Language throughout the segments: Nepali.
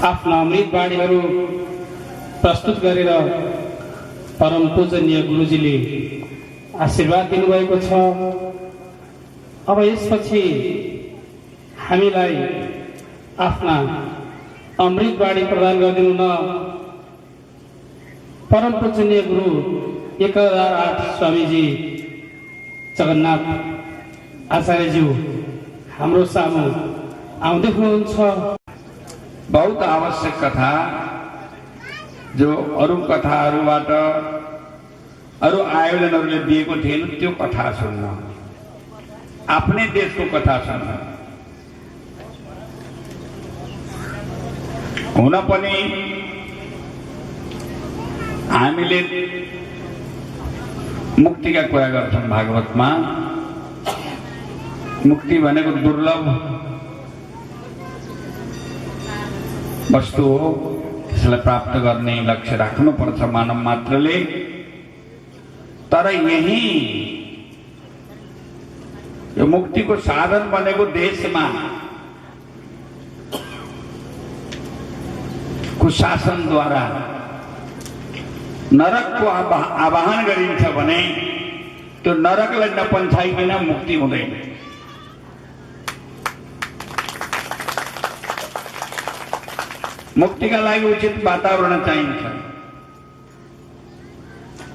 आफ्ना अमृतवाणीहरू प्रस्तुत गरेर परम पूजनीय गुरुजीले आशीर्वाद दिनुभएको छ। अब यसपछि हामीलाई आफ्ना अमृतवाणी प्रदान गरिदिनु न परम पूजनीय गुरु 1008 स्वामीजी जगन्नाथ आचार्यज्यू हाम्रो सामु आउँदै हुनुहुन्छ। बहुत आवश्यक कथा जो अरू कथाहरूबाट अरू आयोजनहरूले दिएको थिएन त्यो कथा सुन्न, आफ्नै देशको कथा सुन्न। हुन पनि हामीले मुक्तिका कुरा गर्छौँ भागवतमा। मुक्ति भनेको दुर्लभ वस्तु हो, यसलाई प्राप्त गर्ने लक्ष्य राख्नुपर्छ मानव मात्रले। तर यही यो मुक्तिको साधन बनेको देशमा कुशासनद्वारा नरकको आवाहन गरिन्छ भने त्यो नरकलाई नपन्छाइकन मुक्ति हुँदैन। मुक्तिका लागि उचित वातावरण चाहिन्छ।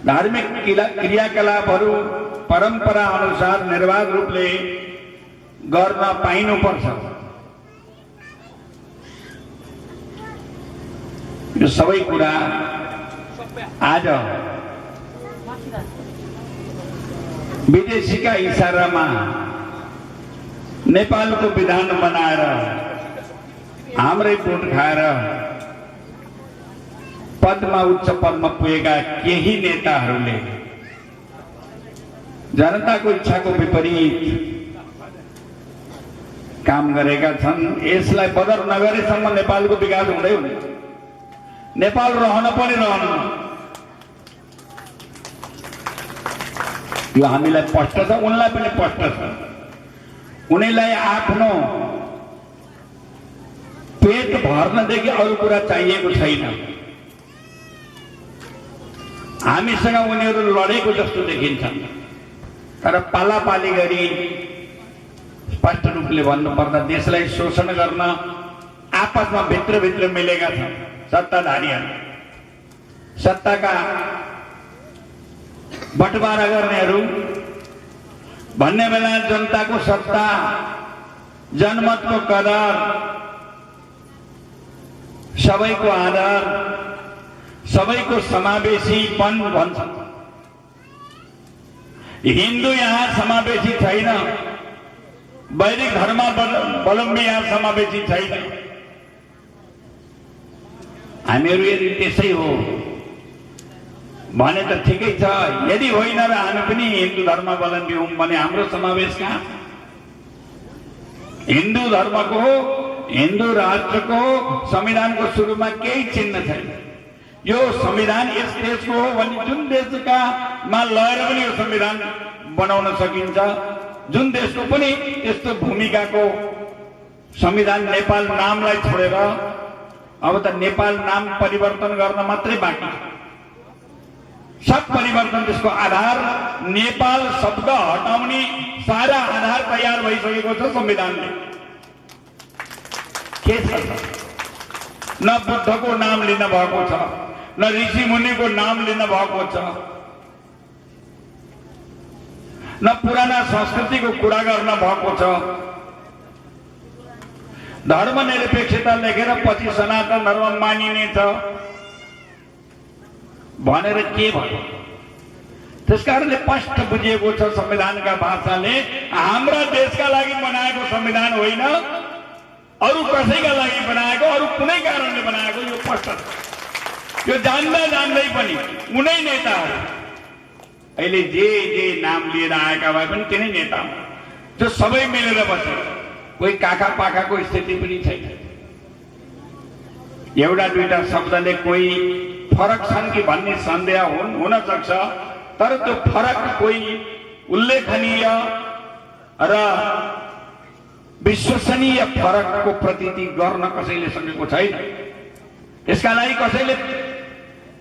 धार्मिक क्रियाकलापहरू परम्परा अनुसार निर्वाध रूपले गर्न पाइनुपर्छ। यो सबै कुरा आज विदेशीका इशारामा नेपालको विधान बनाएर हाम्रै भोट खाएर पदमा उच्च पदमा पुगेका केही नेताहरूले जनताको इच्छाको विपरीत काम गरेका छन्। यसलाई बदर नगरेसम्म नेपालको विकास हुँदै हुँदैन। नेपाल रहन पनि रहनु यो हामीलाई स्पष्ट छ, उनलाई पनि स्पष्ट छ। उनीलाई आफ्नो पेट भर्नदेखि अरू कुरा चाहिएको छैन। हामीसँग उनीहरू लडेको जस्तो देखिन्छ। तर पालापाली गरी स्पष्ट रूपले भन्नुपर्दा देशलाई शोषण गर्न आपसमा भित्रभित्र मिलेका छन् सत्ताधारीहरू। सत्ताका बटवारा गर्नेहरू भन्ने बेला जनताको सत्ता, जनमतको कदर, सबैको आधार, सबैको समावेशीपन भन्छ। हिन्दू यहाँ समावेशी छैन, वैदिक धर्मावलम्बी यहाँ समावेशी छैन। हामीहरू यदि त्यसै हो भने त ठिकै छ। यदि होइन र हामी पनि हिन्दू धर्मावलम्बी हौँ भने हाम्रो समावेश कहाँ? हिन्दू धर्मको, हिन्दू राष्ट्रको संविधानको सुरुमा केही चिन्ह छैन। यो संविधान यस देशको हो भने जुन देशका मा लगेर पनि यो संविधान बनाउन सकिन्छ। जुन देशको पनि यस्तो भूमिकाको संविधान नेपाल नामलाई छोडेर अब त नेपाल नाम परिवर्तन गर्न मात्रै बाँकी छ। सब परिवर्तन त्यसको आधार नेपाल शब्द हटाउने सारा आधार तयार भइसकेको छ संविधानले। के छ? न बुद्धको नाम लिन भएको छ, न ऋषि मुनिको नाम लिन भएको छ, न पुराना संस्कृतिको कुरा गर्न भएको छ। धर्मनिरपेक्षता लेखेर पछि सनातन धर्म मानिनेछ भनेर के भयो? त्यसकारणले स्पष्ट बुझिएको छ संविधानका भाषाले हाम्रा देशका लागि बनाएको संविधान होइन, अरू कसैका लागि बनाएको, अरू कुनै कारणले बनाएको। यो स्पष्ट छ। यो जान्दा जान्दै पनि उनै नेताहरू अहिले जे नाम लिएर आएका भए पनि तिनै नेता हो जो सबै मिलेर बसे। कोही काखा पाखाको स्थिति पनि छैन। एउटा दुईटा शब्दले कोही फरक छन् कि भन्ने सन्देह हुन सक्छ, तर त्यो फरक कोही उल्लेखनीय र विश्वसनीय फरकको प्रतीति गर्न कसैले सकेको छैन। यसका लागि कसैले,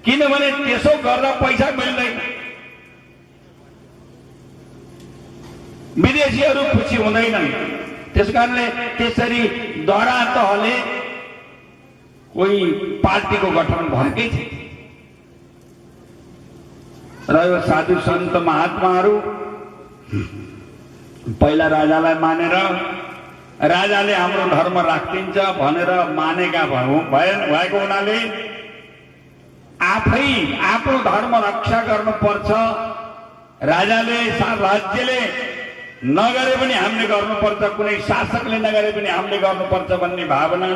किनभने त्यसो गर्न पैसा मिल्दैन। विदेशीहरू खुसी हुँदैनन्, त्यसकारणले त्यसरी दरा तहले कोही पार्टीको गठन भएकै थियो। र यो साधु सन्त महात्माहरू पहिला राजालाई मानेर, राजाले हाम्रो धर्म राखिदिन्छ भनेर मानेका भएको हुनाले आफै आफ्नो धर्म रक्षा गर्नुपर्छ। राजाले, राज्यले नगरे पनि हामीले गर्नुपर्छ, कुनै शासकले नगरे पनि हामीले गर्नुपर्छ भन्ने भावना,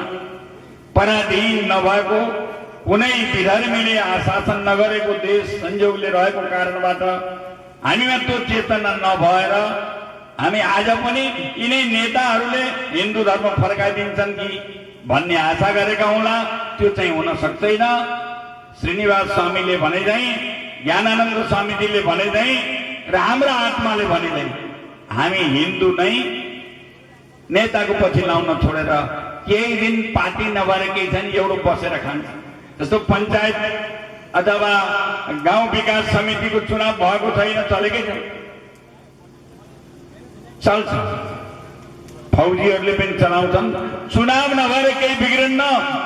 पराधीन नभएको, कुनै विधर्मीले शासन नगरेको देश संयोगले रहेको कारणबाट हामीमा त्यो चेतना नभएर हामी आज पनि यिनै नेताहरूले हिन्दू धर्म फर्काइदिन्छन् कि भन्ने आशा गरेका होला। त्यो चाहिँ हुन सक्दैन। श्रीनिवास स्वामीले भने चाहिँ, ज्ञानानन्द स्वामीजीले भने चाहिँ, र हाम्रा आत्माले भने चाहिँ हामी हिन्दू नै नेताको पछि लाउन छोडेर केही दिन पार्टी नभएर केही छैन एउटा बसेर खान्छ। जस्तो पञ्चायत अथवा गाउँ विकास समितिको चुनाव भएको छैन, चलेकै छैन, चल्छ। फौजीहरूले पनि चलाउँछन्। चुनाव नभएर केही बिग्रन्न,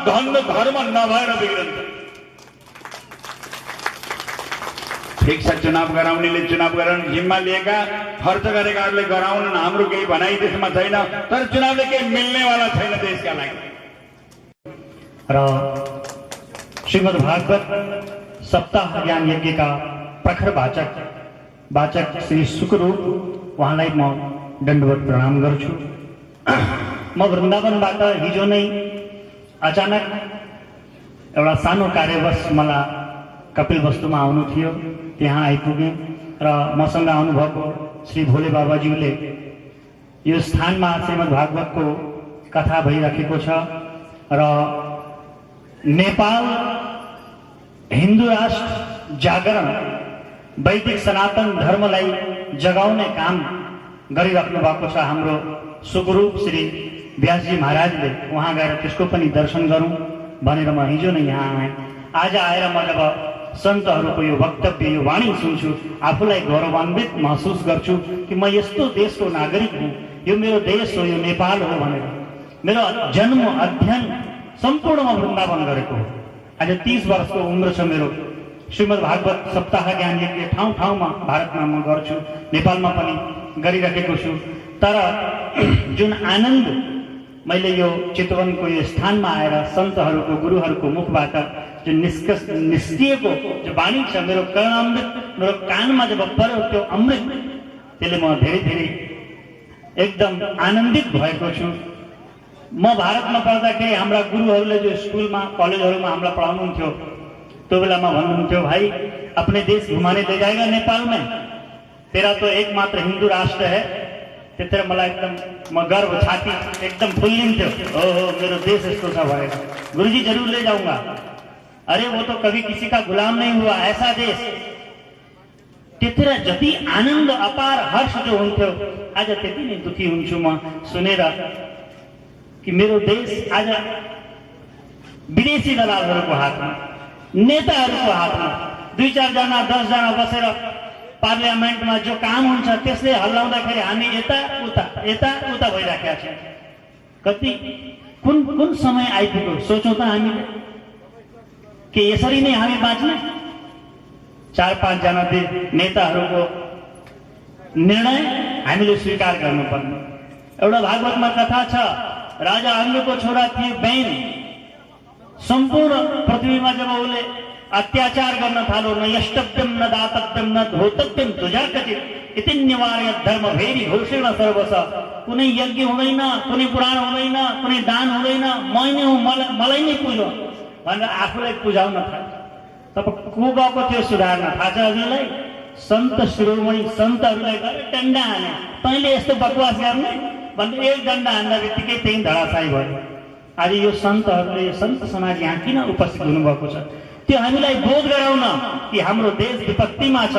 धर्म नभएर बिग्रन्छ। ठिक छ, चुनाव गराउनेले चुनाव गराउने जिम्मा लिएका, खर्च गरेकाहरूले गराउन, हाम्रो केही भनाइ त्यसमा छैन। तर चुनावले केही मिल्नेवाला छैन देशका लागि। र श्रीमद् भागवत सप्ताह ज्ञान यज्ञका प्रखर वाचक श्री सुकरूप, उहाँलाई म दण्डवत प्रणाम गर्छु। म वृन्दावनबाट हिजो नै अचानक एउटा सानो कार्यवश मलाई कपिलवस्तुमा आउनु थियो, त्यहाँ आइपुगेँ र मसँग आउनुभएको श्री भोले बाबाज्यूले यो स्थानमा श्रीमद् भागवतको कथा भइरहेको छ र नेपाल हिन्दू राष्ट्र जागरण वैदिक सनातन धर्मलाई जगाउने काम गरिराख्नु भएको छ हाम्रो सुकरूप श्री व्यासजी महाराजले। उहाँ गएर त्यसको पनि दर्शन गरौँ भनेर म हिजो नै यहाँ आएँ। आज आएर म जब सन्तहरूको यो वक्तव्य, यो वाणी सुन्छु, आफूलाई गौरवान्वित महसुस गर्छु कि म यस्तो देशको नागरिक हुँ, यो मेरो देश हो, यो नेपाल हो भनेर। मेरो जन्म अध्ययन सम्पूर्णमा वृन्दावन गरेको हो। आज 30 वर्षको उम्र छ मेरो। श्रीमद् भागवत सप्ताह ज्ञान यज्ञ ठाउँ ठाउँमा भारतमा म गर्छु, नेपालमा पनि गरिरहेको छु। तर जुन आनन्द मैले यो चितवनको यो स्थानमा आएर सन्तहरूको, गुरुहरूको मुखबाट जो निस्किएको जो वाणी छ, मेरो कर्णामृत मेरो कानमा जब पर्यो त्यो अमृत, त्यसले म धेरै एकदम आनन्दित भएको छु। म भारतमा पढ्दाखेरि हाम्रा गुरुहरूले जो स्कुलमा, कलेजहरूमा हामीलाई पढाउनुहुन्थ्यो, त्यो बेलामा भन्नुहुन्थ्यो, भाइ अपने देश घुमाने ले जाएगा नेपाल में, तेरा तो एकमात्र हिंदू राष्ट्र है। त्यतिखेर मलाई एकदम म गर्व, छाती एकदम फुल्लिन्थ्यो, ओहो मेरो देश यस्तो छ भएर। गुरुजी जरूर ले जाऊंगा। अरे वो तो कभी किसी का गुलाम नहीं हुआ, ऐसा देश। त्यतिखेर जति आनन्द, अपार हर्ष जो हुन्थ्यो, आज त्यति नै दुखी हुन्छु म सुनेर कि मेरो देश आज विदेशी दलालहरूको हातमा, नेताहरूको हातमा, 2-4 जना 10 जना बसेर पार्लियामेन्टमा जो काम हुन्छ त्यसले हल्लाउँदाखेरि हामी यता उता भइराखेका छौँ। कति कुन समय आइपुग्यो सोचौँ त हामीले कि यसरी नै हामी बाँच्ने? 4-5 जना नेताहरूको निर्णय हामीले स्वीकार गर्नुपर्ने। एउटा भागवतमा कथा छ, राजा अंगको छोरा थिए बैन। सम्पूर्ण पृथ्वीमा जब उसले अत्याचार गर्न थाल्यो, न यष्टव्यम न दातव्यम न धोतव्यम दुजाकचित इति निवार्य धर्म भेरी घोषेण सर्वस। कुनै यज्ञ हुँदैन, कुनै पुराण हुँदैन, कुनै दान हुँदैन, मै नै हुँ, मलाई नै पुजो भनेर आफूलाई पुजाउन थाल्यो। तब को गएको थियो सुधार्न, थाहा छ हजुरलाई? सन्त शिरोमणि सन्तहरूलाई गएर डन्डा हाने, तैँले यस्तो बकवास गर्ने भनेर एक डन्डा हान्दा बित्तिकै त्यही धडाशायी भयो। आज यो सन्तहरूले, यो सन्त समाज यहाँ किन उपस्थित हुनुभएको छ? त्यो हामीलाई बोध गराउन कि हाम्रो देश विपत्तिमा छ।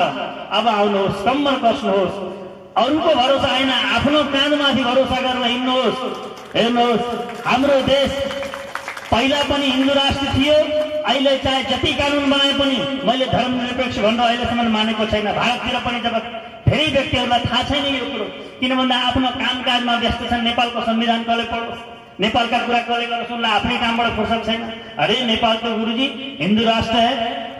अब आउनुहोस्, कम्मर कस्नुहोस्, अरूको भरोसा होइन, आफ्नो काँधमाथि भरोसा गरेर हिँड्नुहोस्। हेर्नुहोस्, हाम्रो देश पहिला पनि हिन्दू राष्ट्र थियो, अहिले चाहे जति कानुन बनाए पनि मैले धर्मनिरपेक्ष भनेर अहिलेसम्म मानेको छैन। भारततिर पनि जब धेरै व्यक्तिहरूलाई थाहा छैन यो कुरो, किन भन्दा आफ्नो कामकाजमा व्यस्त छन्। नेपालको संविधान कसले पढोस्, नेपालका कुरा कसले गरोस्, उनलाई आफ्नै कामबाट फुर्सद छैन। अरे नेपाल तो गुरुजी हिंदू राष्ट्र है,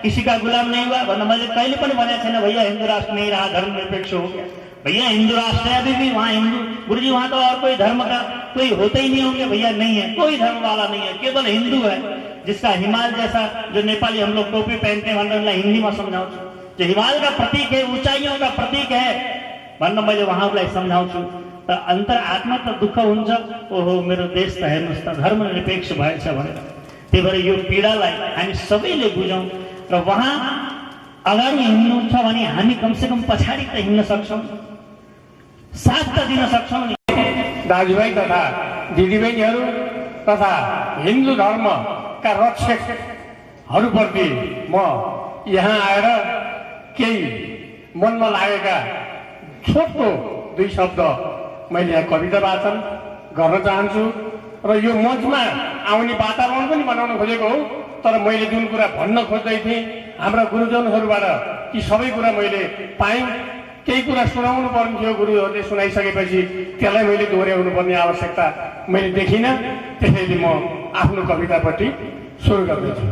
किसी का गुलाम नहीं हुआ वरना मैले कहिले पनि भनेको छैन भैया हिंदू राष्ट्र नहीं रहा, धर्मनिरपेक्ष हो गया। भैया हिंदू राष्ट्र है अभी भी, वहाँ हिंदू गुरुजी, वहाँ तो और कोई धर्म का कोई होते ही नहीं होंगे। भैया नहीं है, कोई धर्म वाला नहीं है, केवल हिंदू है। जिसका हिमाल जैसा जो नेपाली हम लोग टोपी पहनते हैं भनेर हिंदी में सम्झाउँछु, जो हिमाल का प्रतीक है, ऊंचाइयों का प्रतीक है भनेर मैले उहाँहरूलाई सम्झाउँछु। त अन्तर आत्मा त दुःख हुन्छ, ओहो मेरो देश त हेर्नुहोस् त धर्मनिरपेक्ष भएछ भनेर। त्यही भएर यो पीडालाई हामी सबैले बुझौँ र वहाँ अगाडि हिँड्नुहुन्छ भने हामी कमसेकम पछाडि त हिँड्न सक्छौँ, साथ त दिन सक्छौँ नि। दाजुभाइ तथा दिदीबहिनीहरू तथा हिन्दू धर्मका रक्षकहरूप्रति म यहाँ आएर केही मनमा लागेका छोटो दुई शब्द मैले यहाँ कविता वाचन गर्न चाहन्छु र यो मञ्चमा आउने वातावरण पनि बनाउन खोजेको हो। तर मैले जुन कुरा भन्न खोज्दै थिएँ हाम्रा गुरुजनहरूबाट ती सबै कुरा मैले पाएँ। केही कुरा सुनाउनु पर्ने थियो, गुरुहरूले सुनाइसकेपछि त्यसलाई मैले दोहोऱ्याउनु पर्ने आवश्यकता मैले देखिनँ। त्यसैले म आफ्नो कवितापट्टि सुरु गर्दैछु।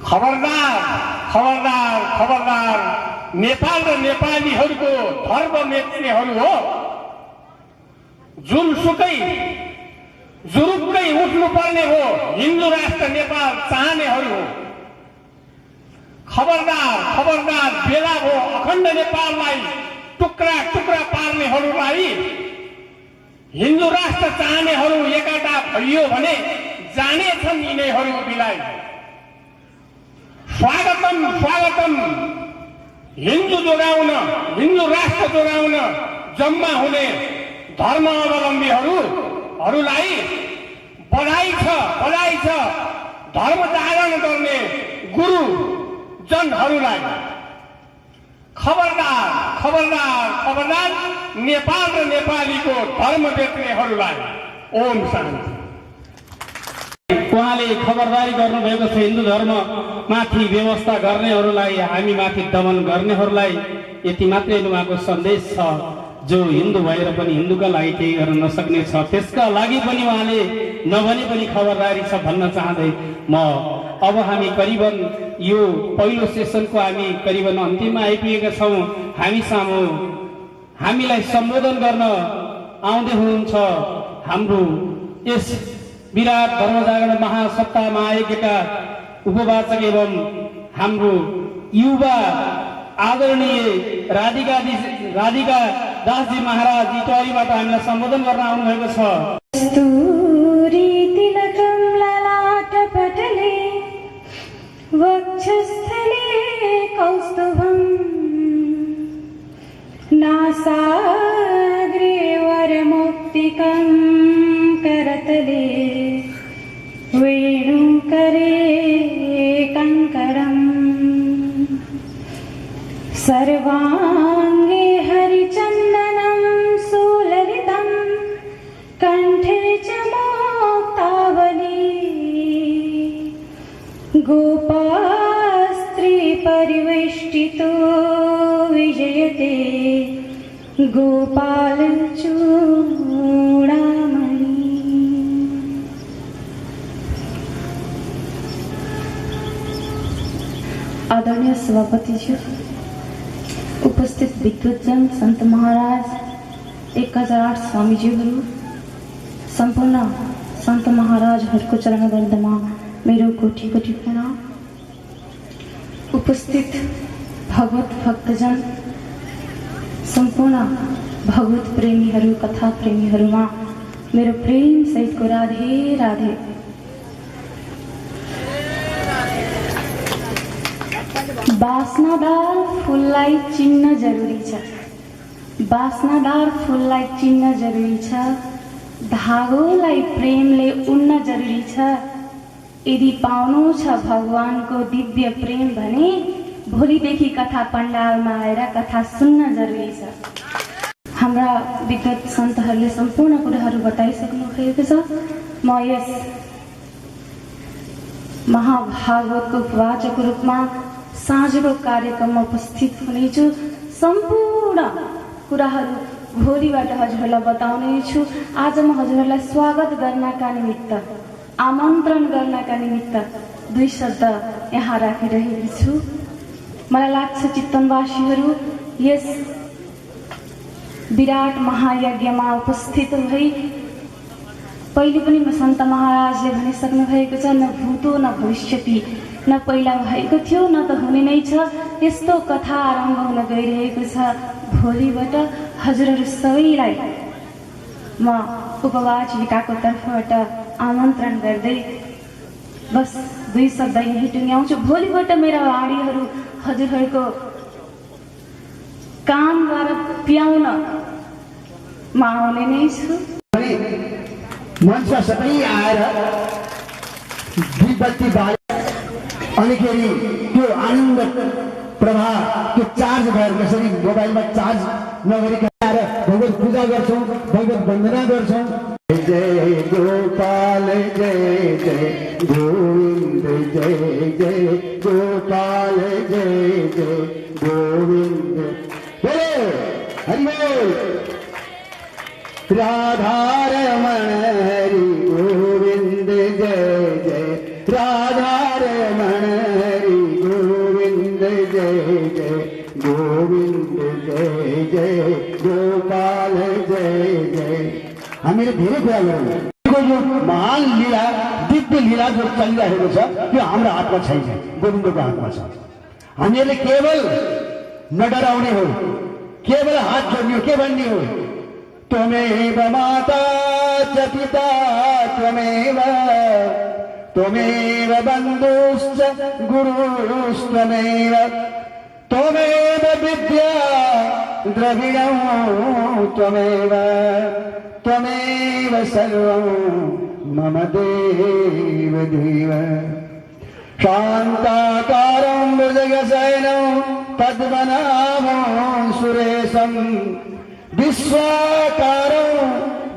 खबरदार खबरदार खबरदार, नेपाल र नेपालीहरूको धर्म मेच्नेहरू हो, जुनसुकै जुरुक्कै उठ्नु पर्ने हो हिन्दू राष्ट्र नेपाल चाहनेहरू हो। खबरदार खबरदार, बेला हो अखण्ड नेपाललाई टुक्रा टुक्रा पार्नेहरूलाई। हिन्दू राष्ट्र चाहनेहरू एकता भइयो भने जानेछन् यिनीहरू बिलाई। स्वागतम स्वागतम, हिन्दू जोगाउन, हिन्दू राष्ट्र जोगाउन जम्मा हुने धर्म अवलम्बीहरूलाई बधाई छ, बधाई छ। धर्म धारण गर्ने गुरु जनहरूलाई खबरदार खबरदार खबरदार, नेपाल र नेपालीको धर्म बेच्नेहरूलाई। ओम शान्ति। उहाँले खबरदारी गर्नुभएको छ हिन्दू धर्म माथि व्यवस्था गर्नेहरूलाई, हामी माथि दमन गर्नेहरूलाई। यति मात्रै उहाँको सन्देश छ। जो हिन्दू भएर पनि हिन्दूका लागि केही गर्न नसक्ने छ त्यसका लागि पनि उहाँले नभने पनि खबरदारी छ भन्न चाहँदै म अब हामी करिबन यो पहिलो सेसनको हामी करिबन अन्तिममा आइपुगेका छौँ। हामी सामु हामीलाई सम्बोधन गर्न आउँदै हुनुहुन्छ हाम्रो यस विराट धर्मजागरण महासत्तामा आएका उपवाचक एवं हाम्रो युवा आदरणीय राधिका दासजी महाराज इटरीबाट हामीलाई सम्बोधन गर्न आउनुभएको छ। कस्तूरी तिलकं ललाटपटले वक्षस्थले कौस्तुभं नासाग्रे वरमौक्तिकं करतले वेणुकरे कंकरम् सर्वांगे हरिचन्दनं सुललितं कंठे च मुक्तावली गोपास्त्री परिवेष्टितो विजयते गोपाल चूड़ामणि। आदरणीय सभापति जी, उपस्थित विद्वतजन, संत महाराज, 1008 स्वामीजीहरू, सम्पूर्ण संत महाराजहरूको चरणवन्दमा मेरो कोटि कोटि प्रणाम। उपस्थित भगवत भक्तजन, सम्पूर्ण भगवत प्रेमीहरू, कथा प्रेमीहरूमा मेरो प्रेम सहितको राधे राधे। बास्नादार फुललाई चिन्न जरुरी छ, बास्नादार फुललाई चिन्न जरुरी छ, धागोलाई प्रेमले उन्न जरुरी छ। यदि पाउनु छ भगवानको दिव्य प्रेम भने भोलिदेखि कथा पण्डालमा आएर कथा सुन्न जरुरी छ। हाम्रा विगत सन्तहरूले सम्पूर्ण कुराहरू बताइसक्नु भएको छ। म यस महाभागवतको प्रवाचकको रूपमा साँझको कार्यक्रममा उपस्थित हुनेछु। सम्पूर्ण कुराहरू भोलिबाट हजुरहरूलाई बताउनेछु। आज म हजुरहरूलाई स्वागत गर्नका निमित्त, आमन्त्रण गर्नका निमित्त दुई शब्द यहाँ राखिरहेकी छु। मलाई लाग्छ चितवनवासीहरू यस विराट महायज्ञमा उपस्थित भई पहिले पनि सन्त महाराजले भनिसक्नु भएको छ, न भूतो न भविष्यति, न पहिला भएको थियो न त हुने नै छ। यस्तो कथा आरम्भ हुन गइरहेको छ। भोलिबाट हजुरहरू सबैलाई म उपवाचिकाको तर्फबाट आमन्त्रण गर्दै बस दुई शब्द यही टुङ्ग्याउँछु। भोलिबाट मेरा वाणीहरू हजुरहरूको कानद्वारा प्याउन म आउने नै छु। मञ्चमा सबै आएर विपत्ति बाले अनिखेरि त्यो आनन्द प्रवाह त्यो चार्ज भएर कसरी मोबाइलमा चार्ज नगरी आएर भगवत पूजा गर्छौँ, भगवत वन्दना गर्छौँ। जय गोपाल जय जय गोविन्द जय जय गोपाल जय जय गोविन्द बोलो हरि बोल। राधारमण हरि गोविंद जय जय राधारमण हरि गोविंद जय जय गोविंद जय जय गोपाल जय जय। हामीले धेरै कुरा गरौँ। यो महान लीला, दिव्य लीला जो चलिरहेको छ त्यो हाम्रो हातमा छैन, गोविन्दको हातमा छ। हामीहरूले केवल नडराउने हो, केवल हात जोड्ने हो, के भन्ने हो, त्वमेव माता च पिता त्वमेव, त्वमेव बन्धुश्च गुरुस्त्वमेव, त्वमेव विद्या द्रविणं त्वमेव, त्वमेव सर्वं मम देव देव। शान्ताकारं भुजगशयनं पद्मनाभं सुरेशं, विश्वाकारं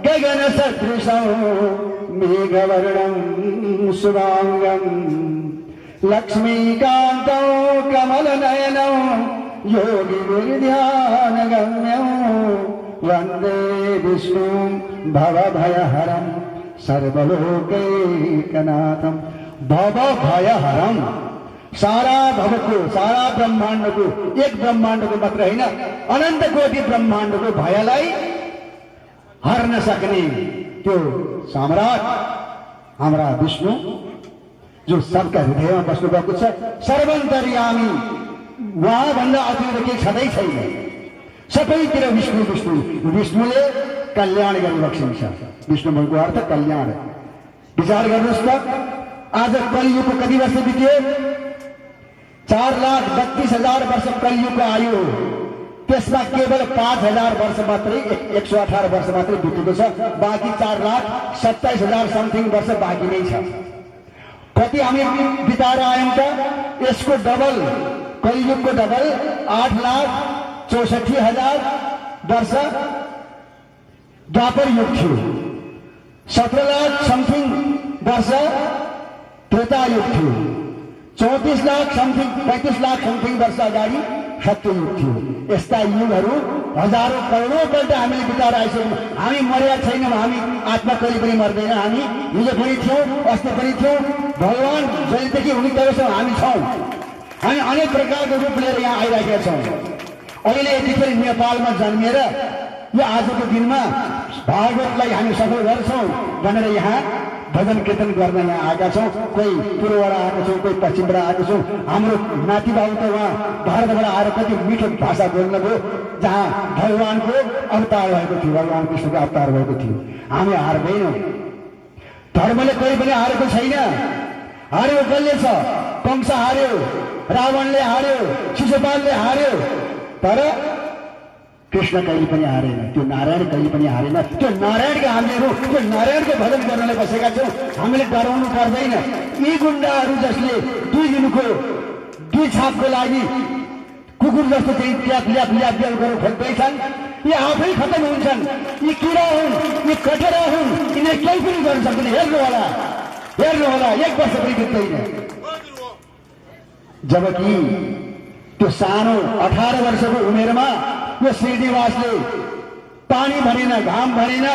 गगनसदृशं मेघवर्णं शुभांगं, लक्ष्मीकान्तं कमलनयनं योगिनिर्ध्यानगम्यं, वन्दे विष्णुं भवभयहरं सर्वलोकैकनाथं। भवभयहरं सारा भवको, सारा ब्रह्माण्डको, एक ब्रह्माण्डको मात्र होइन, अनन्त कोटि ब्रह्माण्डको भयलाई हर्न सक्ने त्यो सम्राट हाम्रा विष्णु जो सबका हृदयमा बस्नु भएको छ, सर्वन्तर्यामी, उहाँभन्दा अतिरिक्त केही छँदै छैन। सबैतिर विष्णु विष्णु, विष्णुले कल्याण गरिबक्सिन्छ। विष्णु भनेको अर्थ कल्याण। विचार गर्नुहोस् त, आज कलियुगको कति वर्ष बित्यो? 4,32,000 वर्ष कलियुगको आयु, त्यसमा केवल 5,000 वर्ष मात्रै, 118 वर्ष मात्रै बितेको छ। बाँकी 4,27,000 समथिङ वर्ष बाँकी नै छ। कति हामी बिताएर आयौँ त? यसको डबल, कलियुगको डबल 8,64,000 वर्ष द्वापर युग थियो। 17 लाख समथिङ वर्ष त्रेता युग थियो। 34 लाख समथिङ, 35 लाख समथिङ वर्ष अगाडि सत्ययुग थियो। यस्ता युगहरू हजारौं करोडौँपल्ट हामीले बिताएर आइसक्यौँ। हामी मरेका छैनौँ, हामी आत्मा कहिले पनि मर्दैन। हामी हिजो पनि थियौँ, अस्ति पनि थियौँ। भगवान जहिलेदेखि हुने तबसम्म हामी छौँ। हामी अनेक प्रकारको रूप लिएर यहाँ आइरहेका छौँ। अहिले यतिखेर नेपालमा जन्मिएर यो आजको दिनमा भागवतलाई हामी सफल गर्छौँ भनेर यहाँ भजन कीर्तन गर्न यहाँ आएका छौँ। कोही पूर्वबाट आएको छौँ, कोही पश्चिमबाट आएको छौँ। हाम्रो नातिबाबु त उहाँ भारतबाट आएर कति मिठो भाषा बोल्नुभयो, जहाँ भगवानको अवतार भएको थियो, भगवान कृष्णको अवतार भएको थियो। हामी हार्दैनौँ। धर्मले कहिले पनि हारेको छैन। हार्यो कसले छ? कंस हार्यो, रावणले हार्यो, शिशुपालले हार्यो, तर कृष्ण कहिले पनि हारेन। त्यो नारायण कहिले पनि हारेन। त्यो नारायणका हामीहरू त्यो नारायणको भजन गर्नलाई बसेका छौँ। हामीले डराउनु पर्दैन। यी गुण्डाहरू जसले 2 दिनको 2 छापको लागि कुकुर जस्तो चाहिँ ल्याप ल्याप ल्याप ल्याप गरेर खोज्दैछन्, यी आफै खतम हुन्छन्। यी किरा हुन्, यी कठेरा हुन्, यिनीहरू केही पनि गर्न सक्दैन। हेर्नु होला, एक वर्ष पनि बित्दैन। जबकि त्यो सानो 18 वर्षको उमेरमा यो श्रीनिवासले पानी भनेन, घाम भनेन,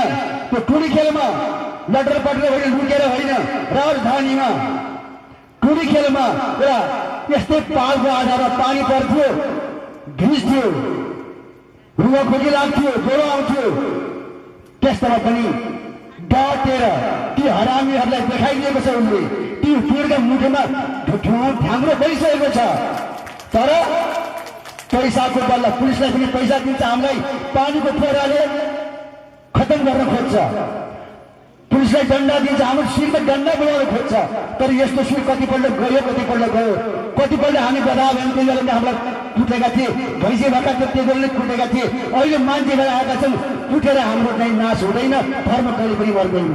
त्यो टुडी खेलमा लटर पटर होइन, लुकेर होइन, राजधानीमा टुडी खेलमा एउटा यस्तै पालको आधारमा पानी पर्थ्यो, भिज्थ्यो, रुवाखोकी लाग्थ्यो, ज्वरो आउँथ्यो। त्यस्तोमा पनि डटेर ती हरामीहरूलाई देखाइदिएको छ। उनले ती पीडका मुखमा ढ्याङ्ग्रो बढिसकेको छ। तर पैसाको बल्ल पुलिसलाई पनि पैसा दिन्छ, हामीलाई पानीको फोराले खतम गर्न खोज्छ, पुलिसलाई डन्डा दिन्छ, हाम्रो शिरमा डन्डा बनाउन खोज्छ। तर यस्तो शिर कतिपल्ट गयो, कतिपल्ट हामी बधा भयौँ, त्यति बेला हामीलाई कुटेका थिए, भैँसी भएका थियो, त्यति बेला कुटेका थिए। अहिले मान्छेहरू आएका छन्, कुटेर हाम्रो नै नाश हुँदैन, धर्म कहिले पनि मर्दैन,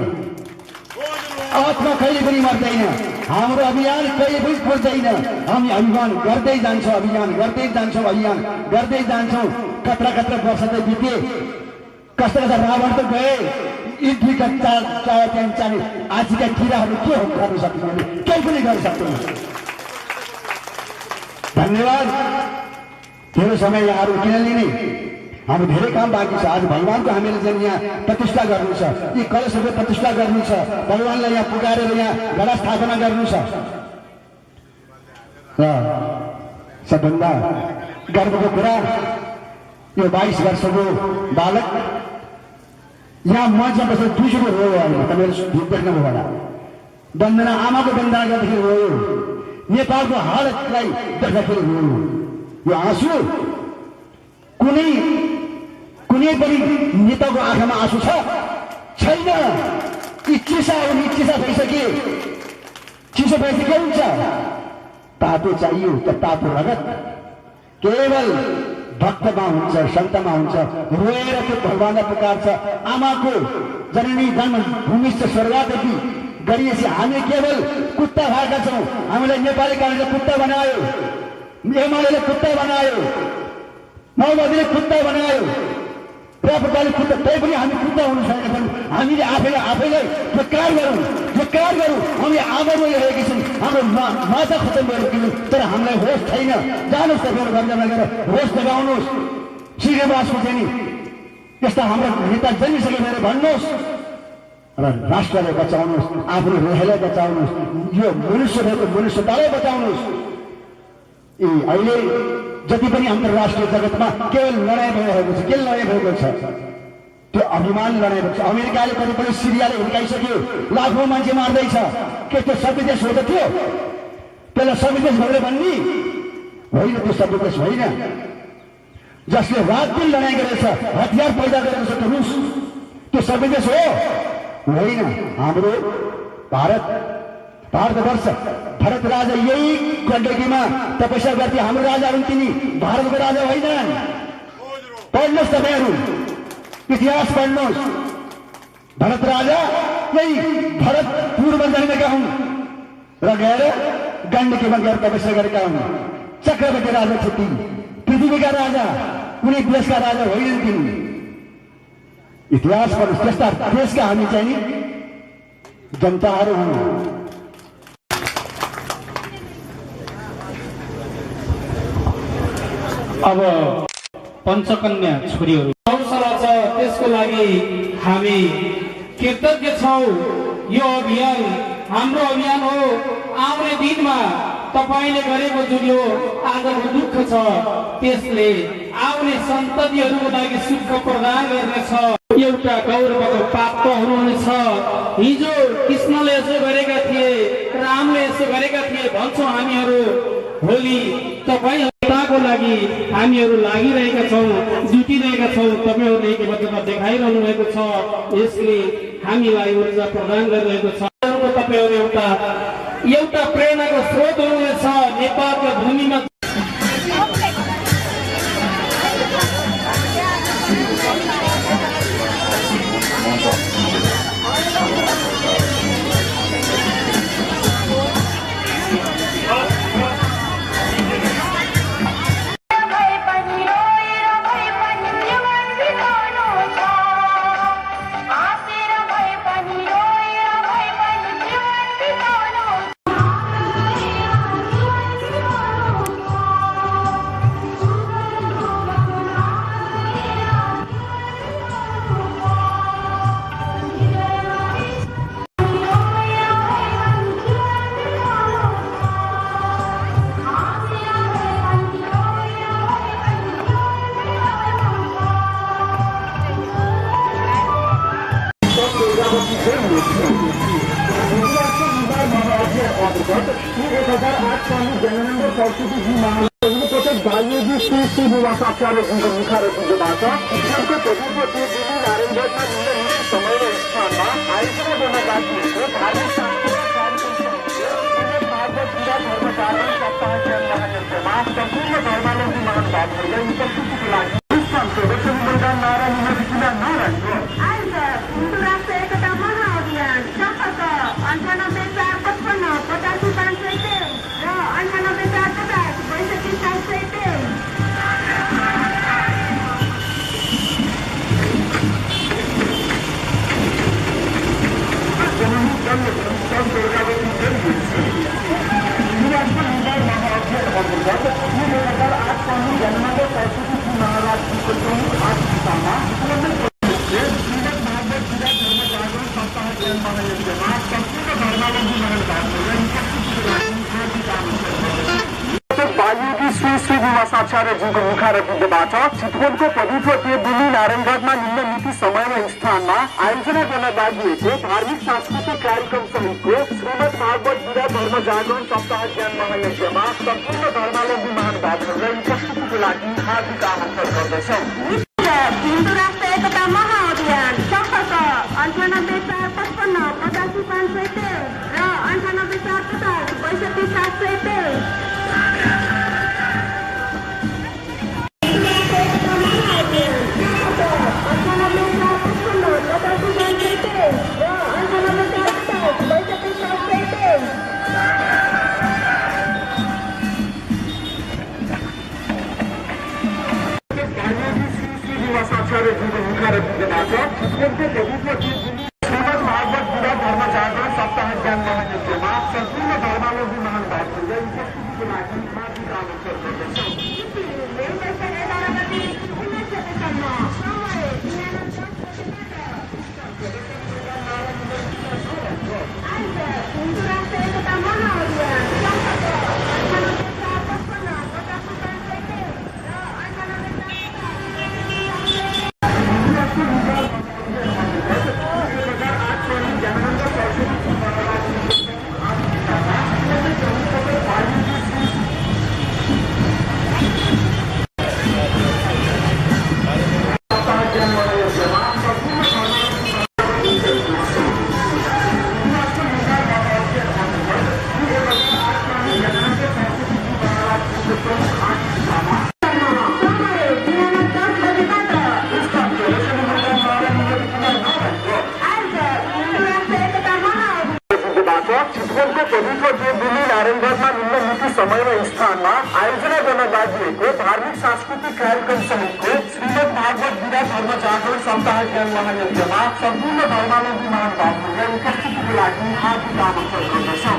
आत्मा कहिले पनि मर्दैन, हाम्रो अभियान कहिले पनि खोज्दैन। हामी अभियान गर्दै जान्छौँ, कत्रा वर्ष त बिते, कस्ता रावण त गए, यी दुईका चाहे आजका किराहरू के हो गर्न सक्दैन, केही पनि गर्न सक्दैन। धन्यवाद। धेरै समय यहाँहरू किन लिने, हाम्रो धेरै काम बाँकी छ। आज भगवानको हामीले चाहिँ यहाँ प्रतिष्ठा गर्नु छ, यी कलशहरू प्रतिष्ठा गर्नु छ, भगवानलाई यहाँ पुकारेर यहाँ घडा स्थापना गर्नु छ। र सबभन्दा गर्वको कुरा, यो 22 वर्षको बालक यहाँ मञ्चमा बसेर दुईचोटि रोयो। तपाईँहरू देख्नुभयो होला, वन्दना आमाको वन्दना गर्दाखेरि रोयो, नेपालको हालतलाई देख्दाखेरि रोयो। यो आँसु कुनै पनि नेताको आँखामा आँसु छैन। यी चिसा भइसके, चिसो भएपछि के हुन्छ? तातो चाहियो, त तातो रगत केवल भक्तमा हुन्छ, सन्तमा हुन्छ। रोएर त्यो भगवानलाई पुकार्छ। आमाको जननी जन्मभूमि स्वर्गदेखि गरिएपछि हामी केवल कुत्ता भएका छौँ। हामीलाई नेपाली कानुनले कुत्ता बनायो, एमाले कुत्ता बनायो, माओवादीले कुत्ता बनायो, प्रजापतिले कुत्ता, तै पनि हामी कुत्ता हुन सकेका छौँ। हामीले आफैलाई धिक्कार गरौँ। हामी आमा रोइरहेका छौँ, हाम्रो माछा खतम गरेको, तर हामीलाई होस छैन। जानुहोस् तपाईँहरू घर लगेर होस लगाउनुहोस्। श्रीनिवासको चाहिँ नि यस्ता हाम्रा नेता जन्मिसके भनेर भन्नुहोस् र राष्ट्रलाई बचाउनुहोस्, आफ्नो रोहेलाई बचाउनुहोस्, यो मनुष्य भएको मनुष्यतालाई बचाउनुहोस्। अहिले जति पनि अन्तर्राष्ट्रिय जगतमा केवल लडाइँ भइरहेको छ, के लडाइँ भएको छ? त्यो अभिमान लडाइँ भएको छ। अमेरिकाले कतिपल्ट सिरियाले हुर्काइसक्यो, लाखौँ मान्छे मार्दैछ। के त्यो सबै देश हो त? थियो त्यसलाई सबै देश भनेर भन्ने होइन, त्यो सबै देश होइन। जसले रात दिन लडाइँ गरेको छ, हतियार पैदा गरेको छ, त्यो रुस, त्यो सबै देश हो? होइन। हाम्रो भारतवर्ष, भरत राजा यही गण्डकीमा तपस्या गर्थे। हाम्रो राजा हुन् तिनी, भारतको राजा होइनन्। पढ्नुहोस् तपाईँहरू, इतिहास पढ्नुहोस्। भरत राजा यही भरतपुरमा जन्मेका हुन् र गएर गण्डकीमा गएर तपस्या गरेका हुन्। चक्रवर्ती राजा थिए तिनी, पृथ्वीका राजा, कुनै देशका राजा होइनन् तिनी। इतिहास पढ्नुहोस्। त्यस्ता देशका हामी चाहिँ नि जनताहरू हुन्। अब पञ्चकन्या छोरीहरू हौसला छ, त्यसको लागि हामी कृतज्ञ छौँ। यो अभियान हाम्रो अभियान हो। आउने दिनमा तपाईँले गरेको जुन यो आजको दुःख छ, त्यसले आउने सन्ततिहरूको लागि सुख प्रदान गर्नेछ, एउटा गौरवको प्राप्त हुनुहुनेछ। हिजो कृष्णले यसो गरेका थिए, रामले यसो गरेका थिए भन्छौँ हामीहरू। भोलि तपाईँको लागि हामीहरू लागिरहेका छौँ, जुटिरहेका छौँ। तपाईँहरूले एकबद्धता देखाइरहनु भएको छ, यसले हामीलाई ऊर्जा प्रदान गरिरहेको छ। तपाईँहरू एउटा प्रेरणाको स्रोत हुनुहुनेछ। नेपालको भूमिमा 1008 साल में ज्ञानानंद सरस्वती जी महाराज बायोजी श्री श्रीनिवासाचार्य जीको मुखारविन्दबाट शिक्षणको प्रभुत्व दिल्ली नारायणगढमा निम्न समय र स्थानमा आयोजना गर्न राखिएको धार्मिक सांस्कृतिक कार्यक्रम भागवत गीता धर्मचारण सप्ताह ज्ञान महायज्ञमा सम्पूर्ण धर्मावलम्बी महानुभावहरूलाई उपस्थितिको लागि सदस्य मैदान नारा युनिभर्सिटीमा नराख्यो। आज हिन्दू राष्ट्र एकता महाअभियान सम्पर्क 98 455 85 523 बायोगी श्री श्रीनिवासाचार्य जीको मुखारविन्दबाट चितवनको पवित्र दिल्ली नारायणगढमा निम्न मिति समय र स्थानमा आयोजना गर्न लागि धार्मिक सांस्कृतिक कार्यक्रम सहितको श्रीमद् भागवत गीता धर्म जागरण सप्ताह ज्ञान महायज्ञमा सम्पूर्ण धर्मावलम्बी महानुभावहरूलाई उपस्थितिको लागि हार्दिक आमन्त्रण गर्दछौँ। हिन्दू राष्ट्र एकता महाअभियान सम्पर्क 98 455 85 523 र 98 450 65 723। श्रीनिवासाचार्य जीको मुखारविन्दबाट चितवनको पवित्र श्रीमद् भागवत गीता धर्म जागरण सप्ताह ज्ञान महायज्ञमा सम्पूर्ण धर्मावलम्बी महानुभावहरूलाई उपस्थितिको लागि हार्दिक आमन्त्रण गर्दछौँ। हिन्दू राष्ट्र एकता महाअभियान चितवनको पवित्र दिल्ली नारायणगढमा निम्न मिति समय र स्थानमा आयोजना गर्न लागि धार्मिक सांस्कृतिक कार्यक्रम सहितको श्रीमद् भागवत गीता धर्म जागरण सप्ताह ज्ञान महायज्ञमा सम्पूर्ण धर्मावलम्बी महानुभावहरूलाई उपस्थितिको लागि हार्दिक आमन्त्रण गर्दछौँ।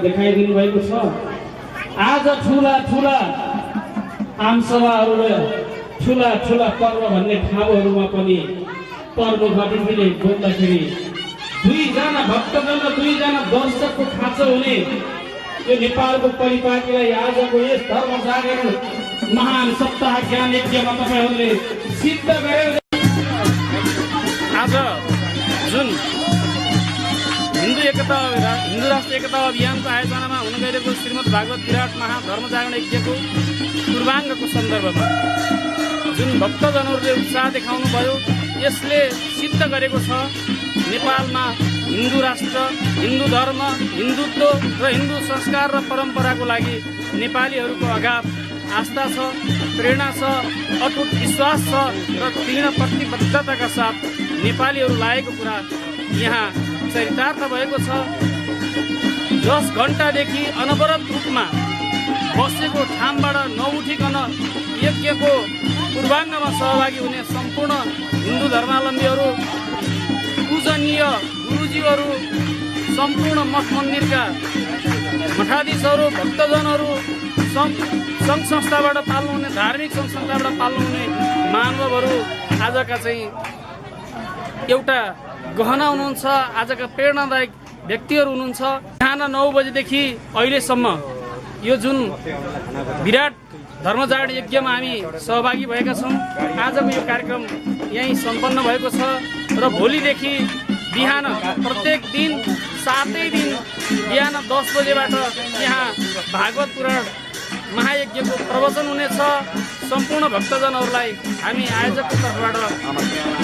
देखाइदिनु भएको छ। आज ठुला ठुला आमसभाहरू र ठुला ठुला पर्व भन्ने ठाउँहरूमा पनि प्रमुख अतिथिले बोल्दाखेरि दुईजना भक्तजन र दुईजना दर्शकको खाँचो हुने यो नेपालको परिपाटीलाई आजको यस धर्म जागरण महान सप्ताह ज्ञान यज्ञमा तपाईँहरूले सिद्ध गरे। आज जुन हिन्दू राष्ट्र एकता अभियानको आयोजनामा हुन गइरहेको श्रीमद् भागवत विराट महाधर्म जागरण यज्ञको पूर्वाङ्गको सन्दर्भमा जुन भक्तजनहरूले उत्साह देखाउनु भयो यसले सिद्ध गरेको छ नेपालमा हिन्दू राष्ट्र, हिन्दू धर्म, हिन्दुत्व र हिन्दू संस्कार र परम्पराको लागि नेपालीहरूको अगाध आस्था छ, प्रेरणा छ, अटुट विश्वास छ र तीर्ण प्रतिबद्धताका साथ नेपालीहरू लागेको कुरा यहाँ चरितार्थ भएको छ। 10 घण्टादेखि अनवरत रूपमा बसेको ठाउँबाट नउठिकन यज्ञको पूर्वाङ्गमा सहभागी हुने सम्पूर्ण हिन्दू धर्मावलम्बीहरू, पूजनीय गुरुजीहरू, सम्पूर्ण मठ मन्दिरका मठाधीशहरू, भक्तजनहरू, सङ्घ संस्थाबाट पाल्नुहुने, धार्मिक सङ्घ संस्थाबाट पाल्नुहुने महानुभावहरू आजका चाहिँ एउटा गहना हुनुहुन्छ, आजका प्रेरणादायक व्यक्तिहरू हुनुहुन्छ। बिहान 9 बजेदेखि अहिलेसम्म यो जुन विराट धर्मजागरण यज्ञमा हामी सहभागी भएका छौँ। आजको यो कार्यक्रम यहीँ सम्पन्न भएको छ र भोलिदेखि बिहान प्रत्येक दिन 7 दिन बिहान 10 बजेबाट यहाँ भागवत पुराण महायज्ञको प्रवचन हुनेछ। सम्पूर्ण भक्तजनहरूलाई हामी आयोजकको तर्फबाट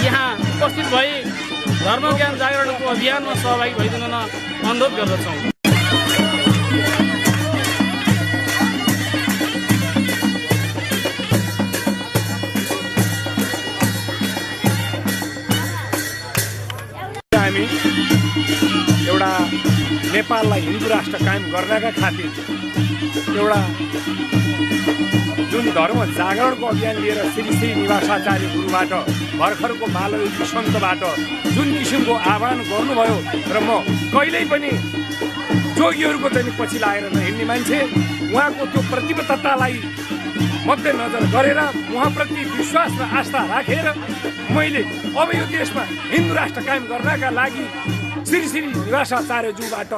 यहाँ उपस्थित भई धर्म ज्ञान जागरणको अभियानमा सहभागी भइदिन अनुरोध गर्दछौँ। हामी एउटा नेपाललाई हिन्दू राष्ट्र कायम गर्नका खातिर एउटा जुन धर्म जागरणको अभियान लिएर श्री श्री निवासाचार्य गुरुबाट भर्खरको मालवेदी सन्तबाट जुन किसिमको आह्वान गर्नुभयो र म कहिल्यै पनि जोगीहरूको चाहिँ पछि लागेर नहिँड्ने मान्छे, उहाँको त्यो प्रतिबद्धतालाई मध्यनजर गरेर उहाँप्रति विश्वास र आस्था राखेर मैले अब यो देशमा हिन्दू राष्ट्र कायम गर्नका लागि श्री श्री निवासाचार्यज्यूबाट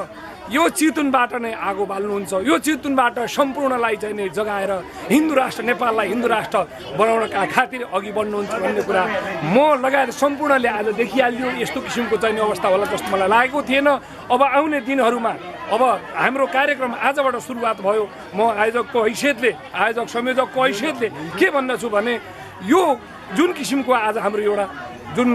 यो चितुनबाट नै आगो बाल्नुहुन्छ, यो चितुनबाट सम्पूर्णलाई चाहिँ नै जगाएर हिन्दू राष्ट्र नेपाललाई हिन्दू राष्ट्र बनाउनका खातिर अघि बढ्नुहुन्छ भन्ने कुरा म लगायत सम्पूर्णले आज देखिहाल्यो। यस्तो किसिमको चाहिँ अवस्था होला जस्तो मलाई लागेको थिएन। अब आउने दिनहरूमा अब हाम्रो कार्यक्रम आजबाट सुरुवात भयो। म आयोजकको हैसियतले, आयोजक संयोजकको हैसियतले के भन्दछु भने यो जुन किसिमको आज हाम्रो एउटा जुन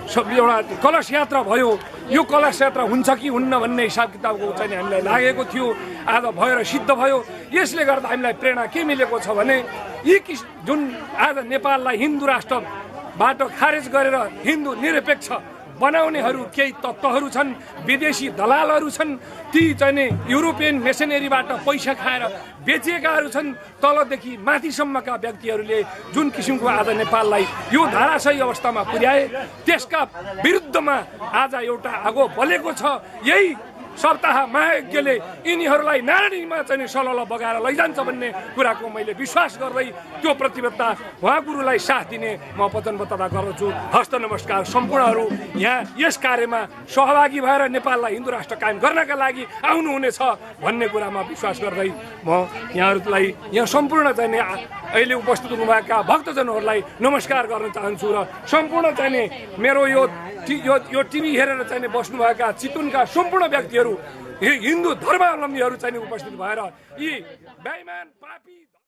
सब एउटा कलश यात्रा भयो। यो कलश यात्रा हुन्छ कि हुन्न भन्ने हिसाब किताबको चाहिँ हामीलाई लागेको थियो, आज भयो र सिद्ध भयो। यसले गर्दा हामीलाई प्रेरणा के मिलेको छ भने यी जुन आज नेपाललाई हिन्दू राष्ट्रबाट खारेज गरेर हिन्दू निरपेक्ष बनाउनेहरू केही तत्त्वहरू छन्, विदेशी दलालहरू छन्, ती चाहिँ युरोपियन मेसिनरीबाट पैसा खाएर बेचिएकाहरू छन्। तलदेखि माथिसम्मका व्यक्तिहरूले जुन किसिमको आज नेपाललाई यो धाराशाही अवस्थामा पुर्याए त्यसका विरुद्धमा आज एउटा आगो बलेको छ। यही सप्ताह महायज्ञले यिनीहरूलाई नारायणीमा चाहिँ सलल बगाएर लैजान्छ भन्ने कुराको मैले विश्वास गर्दै त्यो प्रतिबद्धता उहाँ गुरुलाई साथ दिने म वचनबद्धता गर्दछु। हस्त नमस्कार। सम्पूर्णहरू यहाँ यस कार्यमा सहभागी भएर नेपाललाई हिन्दू राष्ट्र कायम गर्नका लागि आउनुहुनेछ भन्ने कुरामा विश्वास गर्दै म यहाँहरूलाई यहाँ सम्पूर्ण चाहिँ अहिले उपस्थित हुनुभएका भक्तजनहरूलाई नमस्कार गर्न चाहन्छु र सम्पूर्ण चाहिँ मेरो यो टिभी हेरेर चाहिँ बस्नुभएका चितवनका सम्पूर्ण व्यक्तिहरू हिन्दू धर्मावलम्बीहरू चाहिँ उपस्थित भएर यी बेइमान पापी